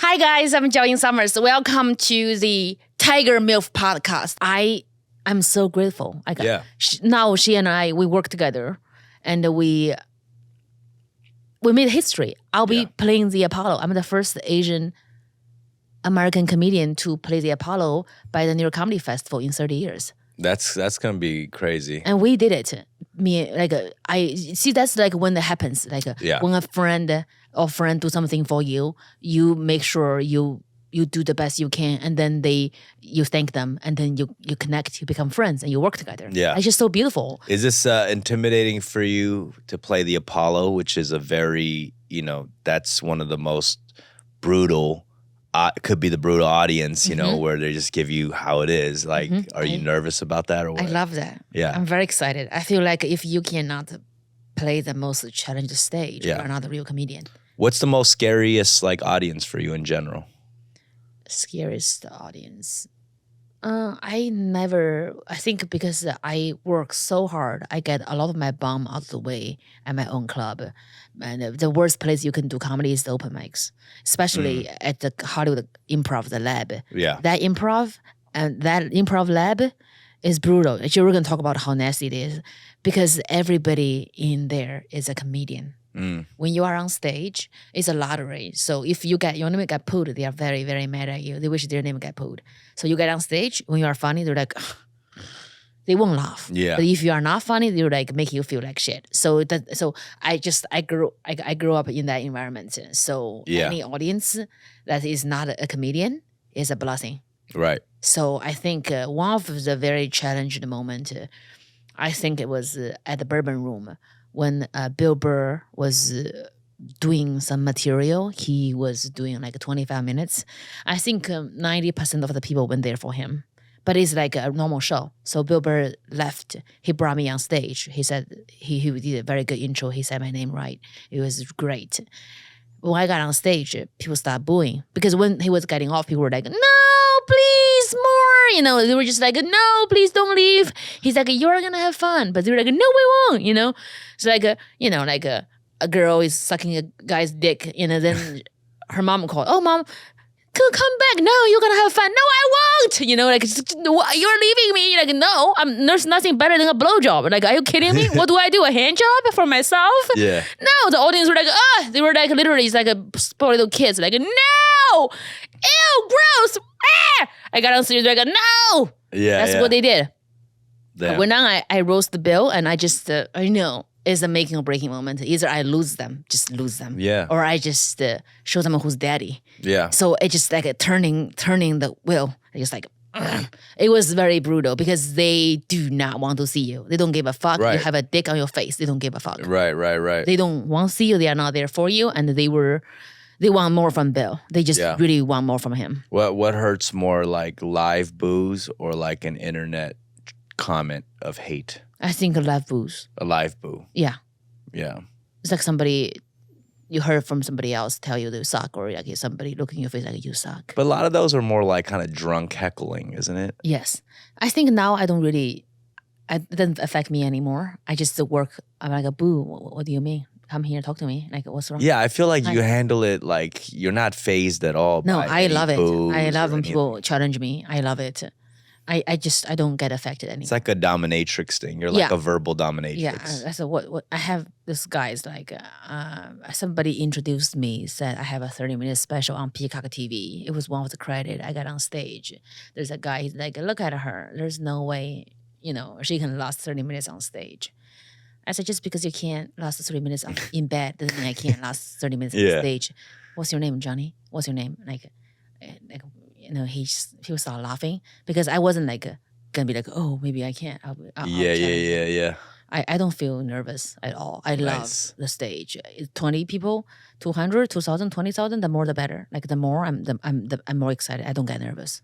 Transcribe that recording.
Hi guys, I'm Jiaoying Summers. Welcome to the Tiger MILF podcast. I'm so grateful. Now she and I, we work together and we made history. I'll be playing the Apollo. I'm the first Asian American comedian to play the Apollo by the New York Comedy Festival in 30 years. That's gonna be crazy. And we did it. That's like when that happens. When a friend do something for you, you make sure you do the best you can, and then you thank them, and then you connect, you become friends, and you work together. Yeah, it's just so beautiful. Is this intimidating for you to play the Apollo, which is a very that's one of the most brutal. Could be the brutal audience, where they just give you how it is. Like, are you nervous about that or what? I love that. Yeah. I'm very excited. I feel like if you cannot play the most challenging stage, you're not a real comedian. What's the most scariest audience for you in general? Scariest audience? I think because I work so hard, I get a lot of my bum out of the way at my own club. And the worst place you can do comedy is the open mics, especially at the Hollywood Improv, the lab. Yeah. That improv lab is brutal. Actually, we're going to talk about how nasty it is because everybody in there is a comedian. When you are on stage, it's a lottery. So if your name got pulled, they are very, very mad at you. They wish their name got pulled. So you get on stage, when you are funny, they're like, they won't laugh. Yeah. But if you are not funny, they're like make you feel like shit. So I grew up in that environment. So any audience that is not a comedian is a blessing. Right. So I think one of the very challenging moments, I think it was at the Bourbon Room. When Bill Burr was doing some material, he was doing 25 minutes. I think 90% of the people went there for him. But it's like a normal show. So Bill Burr left. He brought me on stage. He said, he did a very good intro. He said my name right. It was great. When I got on stage, people started booing. Because when he was getting off, people were like, no, please, more. They were just like, no, please don't leave. He's like, you're going to have fun. But they were like, no, we won't, So a girl is sucking a guy's dick, then her mom called, oh, mom, come back. No, you're going to have fun. No, I won't. You're leaving me. Like, no, there's nothing better than a blowjob. Like, are you kidding me? What do I do? A hand job for myself? Yeah. No, the audience were like, they were like, literally, it's like a spoiled little kids. Like, no, ew, gross. I got on stage like, no. Yeah. That's what they did. Yeah. When I roast the bill and I just, I know it's a making or breaking moment. Either I lose them, Yeah. or I just show them who's daddy. Yeah. So it's just like turning the wheel. It's just like, it was very brutal because they do not want to see you. They don't give a fuck. Right. You have a dick on your face. They don't give a fuck. Right. They don't want to see you. They are not there for you. And they want more from Bill. They just really want more from him. What hurts more, like live boos or like an internet comment of hate? I think a live boos. A live boo. Yeah. Yeah. It's like somebody you heard from somebody else tell you they suck, or like somebody look in your face like you suck. But a lot of those are more like kind of drunk heckling, isn't it? Yes. I think now it doesn't affect me anymore. I just work. I'm like, boo, what do you mean? Come here, talk to me. Like, what's wrong? Yeah, I feel like you handle it like you're not fazed at all. No, by I love it. I love when anything. people challenge me. I love it. I don't get affected anymore. It's like a dominatrix thing. You're like a verbal dominatrix. Yeah, that's what I have. This guy's like, somebody introduced me, said I have a 30-minute special on Peacock TV. It was one of the credit. I got on stage. There's a guy. He's like, look at her. There's no way, she can last 30 minutes on stage. I said, just because you can't last 30 minutes in bed doesn't mean I can't last 30 minutes on stage. What's your name, Johnny? What's your name? People started laughing because I wasn't gonna be like, oh, maybe I can't. I'll Yeah. I don't feel nervous at all. I love the stage. 20 people, 200, 2,000, 20,000. The more, the better. Like the more, I'm more excited. I don't get nervous.